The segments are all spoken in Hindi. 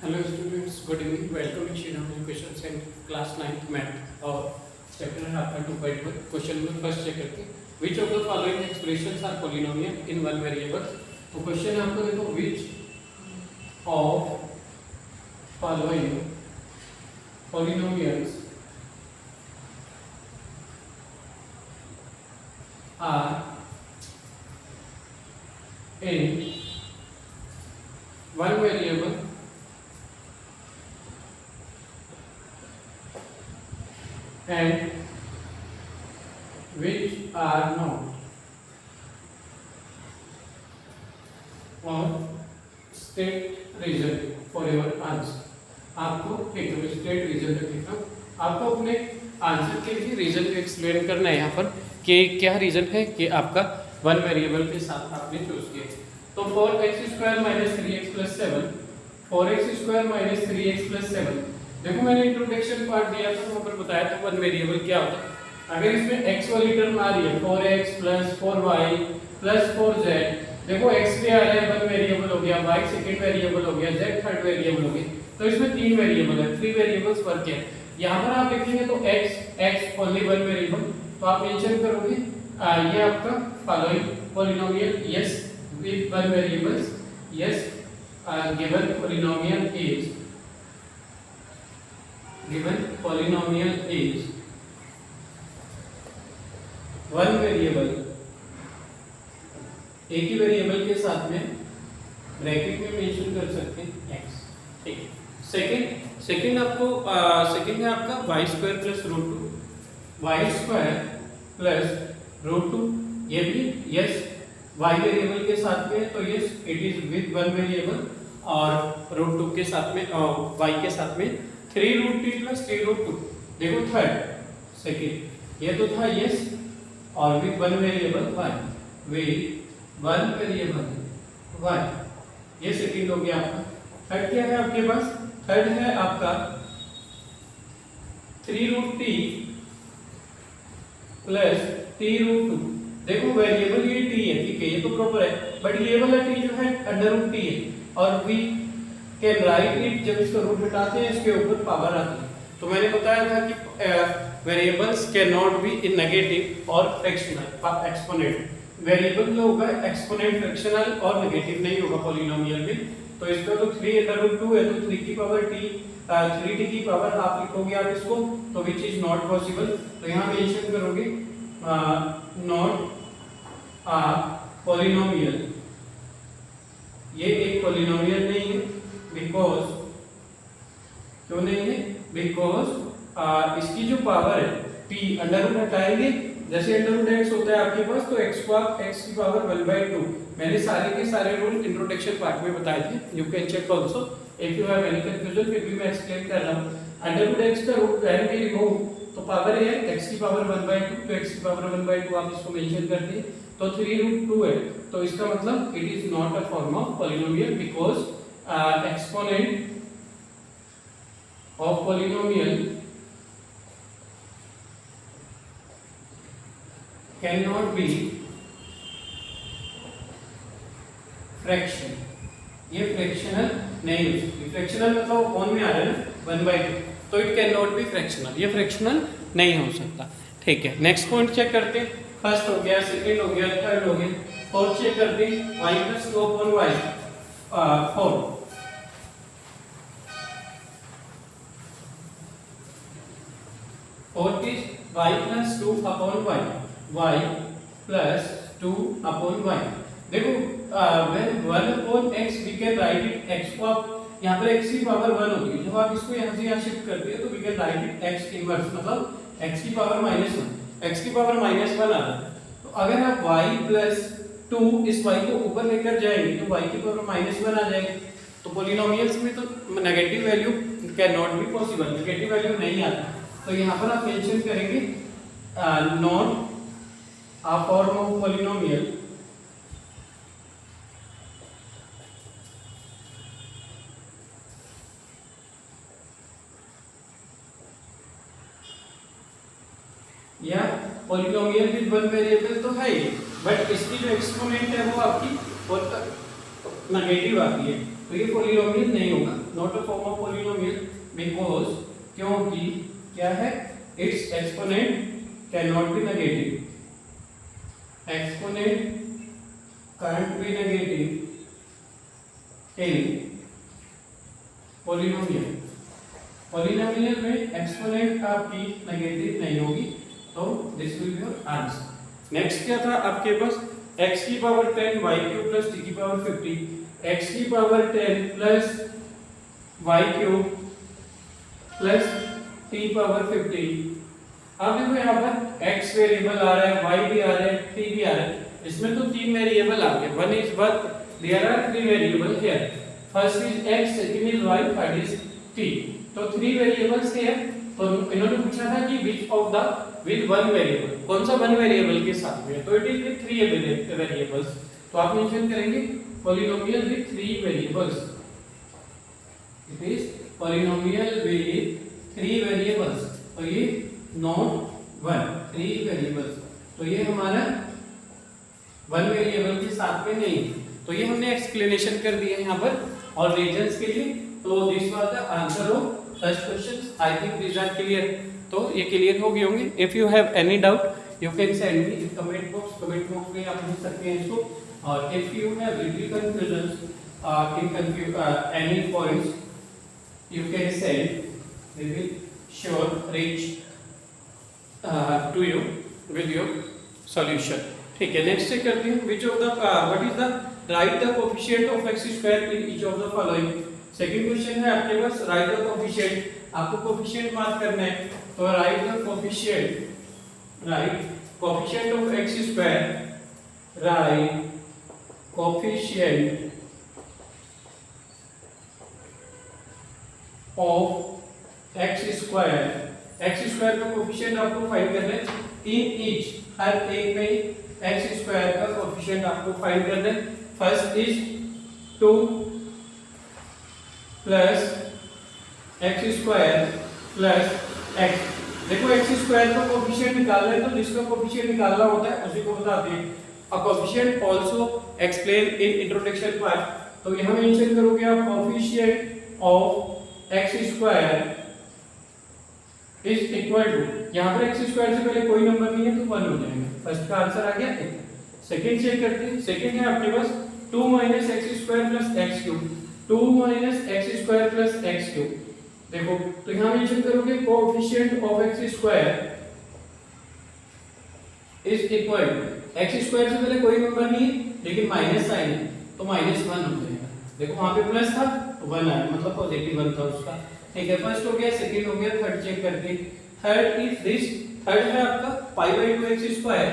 Hello students, good evening. Welcome to Shriram Education Center, class 9th math और chapter है आपका 2.1. क्वेश्चन में फर्स्ट चेक करते हैं. Which of the following expressions are polynomial in one variable? तो क्वेश्चन है आपको देखो, which of following polynomials are in one variable and which are not, और state reason for your answer. आपको एक स्टेट रीजन तक लिखना, आपको अपने आंसर के लिए रीजन को एक्सप्लेन करना है यहाँ पर कि क्या रीजन है कि आपका वन वेरिएबल के साथ आपने चूज किया. तो 4x² minus 3x plus 7, 4x² minus 3x plus 7. देखो मैंने इंट्रोडक्शन पार्ट दिया था, वहां पर बताया था वन वेरिएबल क्या होता है. अगर इसमें x वाली टर्म आ रही है 4x plus 4y plus 4z, देखो x भी आ रहा है, वन वेरिएबल हो गया, y सेकंड वेरिएबल हो गया, z थर्ड वेरिएबल हो गया. तो इसमें तीन वेरिएबल है, थ्री वेरिएबल्स वर्क है. यहाँ पर आप देखेंगे तो x ओनली वन वेरिएबल, तो आप मेंशन करोगे ये आपका following polynomial yes with one variables, yes given polynomial is given polynomial is one variable, एक ही वेरिएबल के साथ में ब्रैकेट में मेंशन कर सकते हैं x. ठीक है. सेकंड आपको सेकंड है आपका y² plus root 2, y² plus root 2. ये भी यस y वेरिएबल के साथ में है, तो yes it is with one variable, और रूट 2 के साथ में y के साथ में 3√t प्लस 3√2. देखो थर्ड सेकंड ये तो था यस, और with one variable y, with one variable y, ये सेकंड हो गया आपका. थर्ड क्या है आपके पास? थर्ड है आपका 3√t प्लस t√2. देखो वेरिएबल ये t है, ठीक है, ये तो प्रॉपर है, बट ये वाला t जो है √t है, और वी कैन राइट इट, जब इसका रूट हटाते हैं इसके ऊपर पावर आती है. तो मैंने बताया था कि variables can not be in negative और फ्रैक्शनल एक्सपोनेंट. वेरिएबल जो होगा एक्सपोनेंट फ्रैक्शनल और नेगेटिव नहीं होगा पॉलिनोमियल में. तो इसका तो 3√2 है, तो 3 की पावर t 3t की पावर हाफ लिखोगे आप इसको, तो विच इज नॉट पॉसिबल. तो यहाँ मेंशन करोगे नॉट अ पॉलिनोमियल, ये एक पॉलिनोमियल नहीं है. बिकॉज क्यों नहीं है? बिकॉज इसकी जो पावर है p, अंडर रूट हटाएंगे, जैसे अंडर रूट x होता है आपके पास, तो x को आप x की पावर 1/2. मैंने सारे के सारे रूल इंट्रोडक्शन पार्ट में बताए थे, you can check also if you have any confusion. फिर भी मैं एक्सप्लेन कर रहा हूं. अंडर रूट x का रूट व्हेन वी रिमूव, तो पावर है x की पावर 1/2, तो x की पावर 1/2 आप इसको मेंशन करते हैं, तो 3√2 है. तो इसका मतलब it is not a form of polynomial, because exponent of polynomial cannot be fraction. ये फ्रैक्शनल नहीं हो सकती. फ्रैक्शनल मतलब कौन में आ रहा है ना 1/2, तो it can not be fractional, ये फ्रैक्शनल नहीं हो सकता. ठीक है. नेक्स्ट पॉइंट चेक करते हैं. फर्स्ट हो गया, सेकंड हो गया, थर्ड हो गया. फोर्थ चेक करते हैं. y + 2/y 4. Fourth is y plus 2/y, y plus 2/y. देखो when 1/x we can write it x को आप यहाँ पर x की पावर 1 होती है, जब आप इसको यहाँ से यहाँ शिफ्ट करते हैं तो we can write it x inverse, मतलब x की पावर -1, x की पावर -1 आ रहा है. तो अगर आप y plus 2 इस y को ऊपर लेकर जाएंगे तो y की पावर -1 आ जाएगी. तो पॉलिनोमियल्स में तो negative value can not be possible, negative value नहीं आता. तो यहाँ पर आप मेंशन करेंगे not a form of polynomial या पॉलिनोमियल विद वन वेरिएबल तो है ही, बट इसकी जो एक्सपोनेंट है वो आपकी नेगेटिव आती है तो ये पॉलिनोमियल नहीं होगा, not a form of polynomial, because क्योंकि क्या है, it's exponent can not be negative, exponent can't be negative in polynomial, polynomial में एक्सपोनेंट आपकी नेगेटिव नहीं होगी, तो this will be your answer. Next क्या था आपके पास, x की power 10 y cube plus t की पावर 50, x की power 10 plus y cube plus t power 50। अब देखो यहाँ पर x वेरिएबल आ रहा है, y भी आ रहा है, t भी आ रहा है, इसमें तो तीन वेरिएबल आ गए, one is work, there are three variable here, first is x, second is y, third is t, तो थ्री वेरिएबल्स हियर। तो इन्होंने पूछा था कि which of the with one variable, कौन सा वन वेरिएबल के साथ में, तो it is with three variables, तो आप मेंशन करेंगे polynomial with three variables, it is polynomial with three variables, तो ये नॉट वन, थ्री वेरिएबल्स, तो ये हमारा वन वेरिएबल के साथ में नहीं, तो ये हमने एक्सप्लेनेशन कर दिया यहाँ पर और रीजंस के लिए। तो this was the answer of first question, I think this are clear, तो ये क्लियर हो गए होंगे। If you have any doubt you can send me in comment box में आप लिख सकते हैं इसको, और if you have little confusion in any points you can send, we will sure reach to you with your solution. ठीक है, नेक्स्ट चेक करते हैं, which of the what is the right the coefficient of x square in each of the following. Second question है आपके पास, राइट द कोएफिशिएंट, आपको कोएफिशिएंट मार्क करना है, तो right the coefficient, right coefficient of x square, right coefficient of x square का कोएफिशिएंट आपको फाइंड करना है इन ईच, हर एक में x स्क्वायर का कोएफिशिएंट आपको फाइंड करना है। First is 2 plus x square plus x, देखो x स्क्वायर का कोएफिशिएंट निकालना है तो जिसका कोएफिशिएंट निकालना होता है उसी को बताते हैं। A coefficient also explain in introduction part, तो यहां मेंशन करोगे आप coefficient of x square is equal to, यहां पर x स्क्वायर से पहले कोई नंबर नहीं है तो 1 हो जाएगा, फर्स्ट का आंसर आ गया। सेकंड चेक करते हैं, सेकंड है आपके पास 2 minus x square plus x cube, 2 minus x square plus x cube, देखो तो यहां मेंशन करोगे coefficient of x square is equal to, x square से पहले कोई नंबर नहीं है लेकिन माइनस साइन है तो माइनस 1 हो जाएगा, देखो वहां पे प्लस था तो 1 आया, मतलब पॉजिटिव 1 था उसका। ठीक है, फर्स्ट हो गया, सेकंड हो गया, थर्ड चेक करते हैं। थर्ड इज दिस, थर्ड है आपका पाई by 2 x square,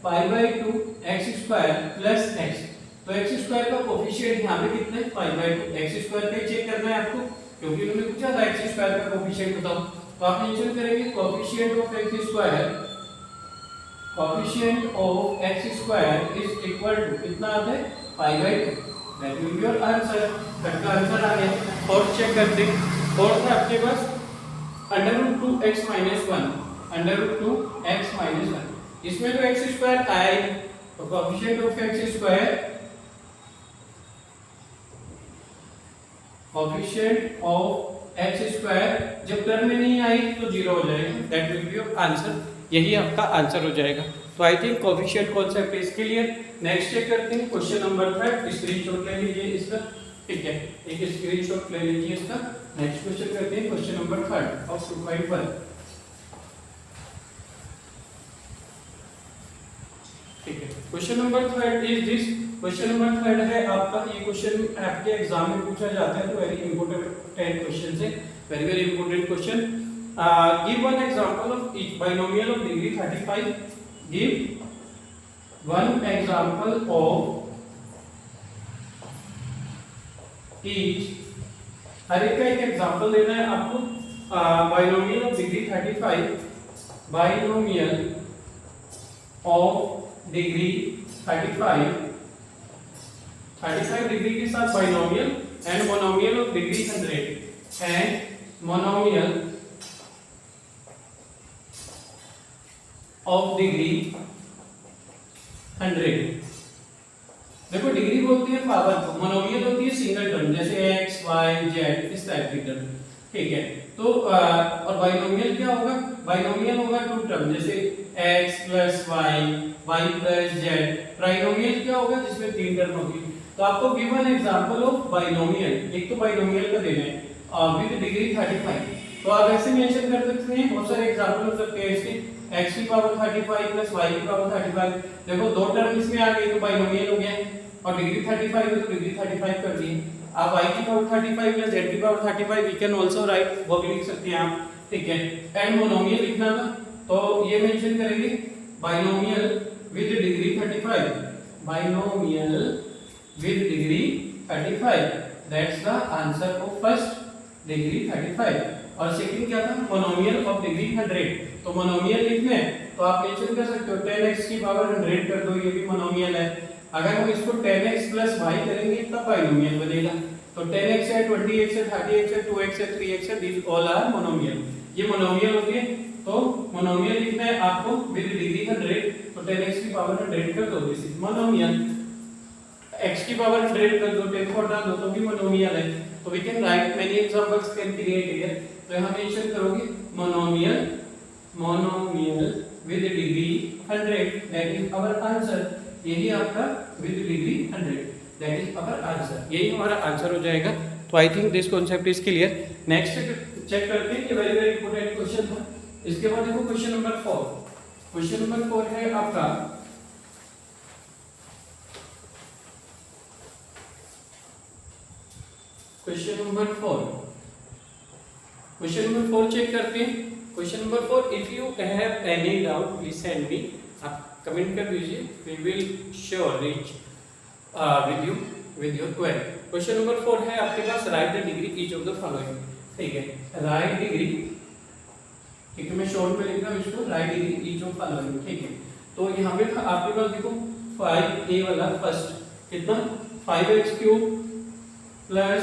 pi by 2 x square plus x, तो एक्स स्क्वायर का कोएफिशिएंट यहां पे कितना है, पाई बाय 2, एक्स स्क्वायर पे चेक करना है आपको क्योंकि उन्होंने पूछा था एक्स स्क्वायर का कोएफिशिएंट बताओ, तो आप मेंशन करेंगे coefficient of x square, coefficient of x square is equal to कितना आता है, pi by 2, that will be your answer, third का आंसर आ गया। फोर्थ चेक करते हैं, फोर्थ है आपके पास √2x - 1, √2x - 1, इसमें तो x स्क्वायर आया ही, तो coefficient of x square, coefficient of x square जब टर्म में नहीं आई तो 0 हो जाएगा, that will be your answer, यही आपका आंसर हो जाएगा। तो I think coefficient concept is clear. Next check करते हैं, क्वेश्चन नंबर 3, स्क्रीनशॉट ले लीजिए इसका, ठीक है, एक स्क्रीनशॉट ले लीजिए इसका। नेक्स्ट क्वेश्चन करते हैं, क्वेश्चन नंबर 3 ऑफ 2.1, ठीक है। Question number 3 is this, question number 3 है आपका, ये क्वेश्चन आपके एग्जाम में पूछा जाता है, तो वेरी इंपॉर्टेंट क्वेश्चन है, very important question. Give one example of each binomial of degree 35, give one example of each, हर एक का एक एग्जांपल देना है आपको। Binomial of degree 35, binomial of degree 35 degree के साथ binomial, and monomial of degree 100, and monomial of degree 100, देखो डिग्री बोलते हैं पावर को, मोनोमियल होती है सिंगल टर्म, जैसे x y z इस टाइप की टर्म, ठीक है। तो और बाइनोमियल क्या होगा, बाइनोमियल होगा टू टर्म, जैसे x plus y plus z। Trinomial क्या होगा, जिसमें तीन टर्म होगी। तो आपको गिवन एग्जांपल ऑफ बाइनोमियल, एक तो बाइनोमियल का देना है विद डिग्री 35। तो आप ऐसे मेंशन कर सकते हैं, बहुत सारे एग्जांपल हो सकते हैं इसके, x की पावर 35 प्लस y की पावर 35। देखो दो टर्म इसमें आ गई तो बाइनोमियल हो गया, और डिग्री 35 है तो डिग्री 35 कर दी। आप y की पावर 35 प्लस z की power 35 we can also write, वो भी लिख सकते हैं आप, ठीक है। एंड मोनोमियल लिखना था तो ये मेंशन करेंगे binomial with degree 35, binomial with degree 35, that's the answer of first, degree 35। और सेकंड क्या था, मोनोमियल ऑफ डिग्री 100। तो मोनोमियल लिखना है तो आप मेंशन कर सकते हो 10x की पावर 100 कर दो, ये भी मोनोमियल है। अगर हम इसको 10x प्लस y करेंगे तब बाइनोमियल बनेगा। तो 10x है, 20x है, 30x है, 2x है, 3x है, these all are मोनोमियल, ये मोनोमियल होती है। तो मोनोमियल लिखना है आपको विद डिग्री 100, तो 10x की पावर 100 कर दो, दिस इज मोनोमियल। x की पावर 100 कर दो, 10 को हटा दो तो भी मोनोमियल है। तो we can write many examples can create here. तो यहां मेंशन करोगे monomial, monomial with degree 100, that is our answer. यही आपका with degree 100, that is our answer, यही हमारा आंसर हो जाएगा। तो I think this concept is clear. Next check करते हैं, ये वेरी वेरी इंपॉर्टेंट क्वेश्चन था। इसके बाद देखो क्वेश्चन नंबर 4। क्वेश्चन नंबर 4 है आपका question number 4। Question number 4 check करते हैं। Question number 4, if you have any doubt please send me, आप कमेंट कर दीजिए, we will sure reach with you with your query. Question number 4 है आपके पास, write the degree each of the following, ठीक है। राइट डिग्री, ठीक है, मैं शॉर्ट में लिख रहा हूं इसको, right degree each of following, ठीक है। तो यहां पे आपके पास देखो 5a वाला फर्स्ट कितना, 5x cube plus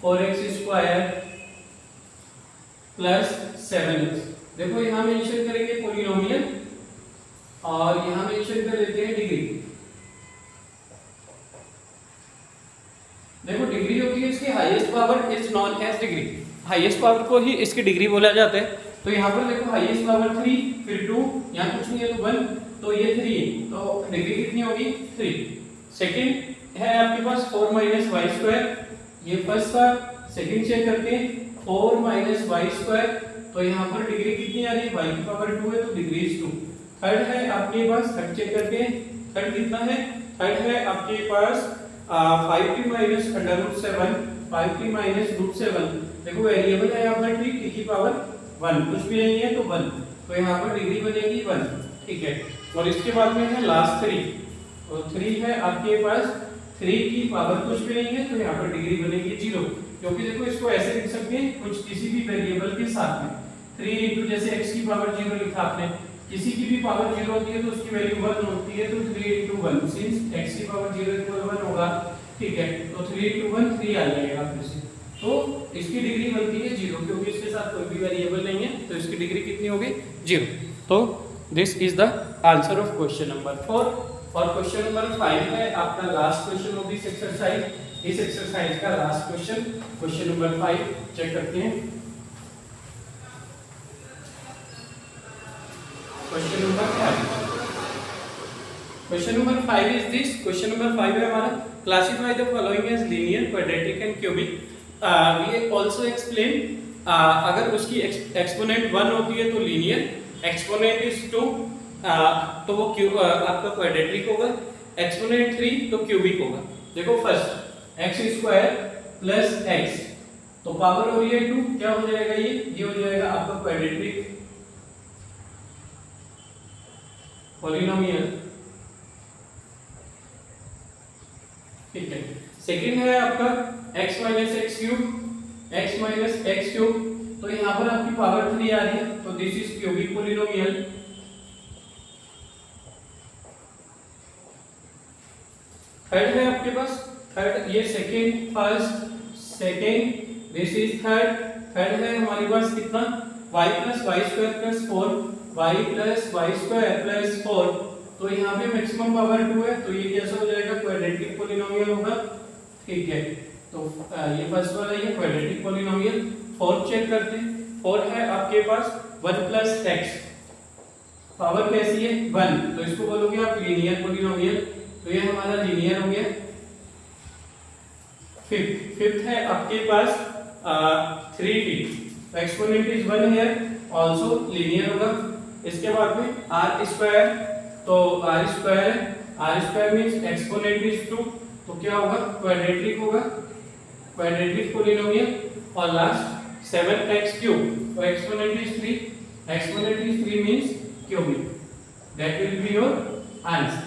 4x square plus 7x। देखो यहां मेंशन करेंगे पॉलिनोमियल और यहां मेंशन कर लेते हैं डिग्री। देखो डिग्री होती है इसकी highest power is known as degree, highest power को ही इसकी डिग्री बोला जाता है। तो यहां पर देखो हाईएस्ट पावर 3, फिर 2, यहां कुछ नहीं है तो 1, तो ये 3 है, तो डिग्री कितनी होगी 3। सेकंड है आपके पास 4 माइनस वाई स्क्वायर, ये फर्स्ट था। सेकंड चेक करते हैं 4 माइनस वाई स्क्वायर, तो यहाँ पर डिग्री कितनी आ रही है, y की पावर 2 है तो डिग्री इज 2। थर्ड है आपके पास, थर्ड चेक करते हैं, थर्ड कितना है, थर्ड है आपके पास 5t माइनस √7, 5t माइनस √7। देखो वेरिएबल है यहाँ पर t की पावर 1, कुछ भी नहीं है तो 1, तो यहाँ पर डिग्री बनेगी 1, ठीक है। और इसके बाद में है लास्ट 3, तो 3 है आपके पास 3 की पावर कुछ भी नहीं है तो यहाँ पर डिग्री बनेगी 0, क्योंकि देखो इसको ऐसे लिख सकते हैं कुछ किसी भी वेरिएबल के साथ में 3 इंटू जैसे x की पावर 0 लिखा आपने, किसी की भी पावर 0 होती है तो उसकी वैल्यू 1 होती है, तो 3 इंटू 1 सिंस x की पावर 0 इक्वल 1 होगा, ठीक है। तो 3 इंटू 1 3 आ जाएगा फिर से, तो इसकी डिग्री बनती है 0, क्योंकि इसके साथ कोई भी वेरिएबल नहीं है तो इसकी डिग्री कितनी होगी 0। तो this is the answer of question number 4। और क्वेश्चन नंबर 5 है आपका last question of this exercise, इस एक्सरसाइज का last question, question number 5 check करते हैं। Question number 5, question number 5 is this, question number 5 है हमारा, classify the following as linear, quadratic and cubic. We also explain, अगर उसकी एक्सपोनेंट 1 होती है तो लीनियर, एक्सपोनेंट इज 2 तो वो आपका क्वाड्रेटिक होगा, एक्सपोनेंट 3 तो क्यूबिक होगा। देखो first x square plus x, तो पावर हो रही है 2, क्या हो जाएगा ये हो जाएगा आपका क्वाड्रेटिक पॉलिनोमियल, ठीक है। सेकंड है आपका x माइनस एक्स क्यूब, तो यहाँ पर आपकी पावर 3 आ रही है तो this is cubic polynomial. Third है आपके पास, थर्ड ये second first second, this is third. Third है हमारे पास कितना y plus y square plus 4, y plus y square plus 4, तो यहाँ पे मैक्सिमम पावर 2 है, तो ये कैसा हो जाएगा, क्वाड्रेटिक पॉलिनोमियल होगा। ठीक है, तो ये फर्स्ट वाला ये क्वाड्रेटिक पॉलिनोमियल। फोर्थ चेक करते हैं। 4 है आपके पास 1 प्लस एक्स, पावर कैसी है 1, तो इसको बोलोगे आप लीनियर पॉलिनोमियल, तो ये हमारा लीनियर हो गया। फिफ्थ है आपके पास 3t, तो exponent is 1 here, also linear होगा। इसके बाद में r स्क्वायर, तो r स्क्वायर है, r square means exponent is 2, तो क्या होगा, क्वाड्रेटिक होगा, क्वाड्रेटिक पॉलिनोमियल। और लास्ट 7x क्यूब, तो exponent is 3, exponent is 3 means cubic, that will be your answer.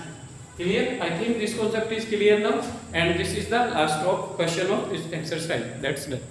Clear? I think this concept is clear now, and this is the last of question of this exercise. That's done.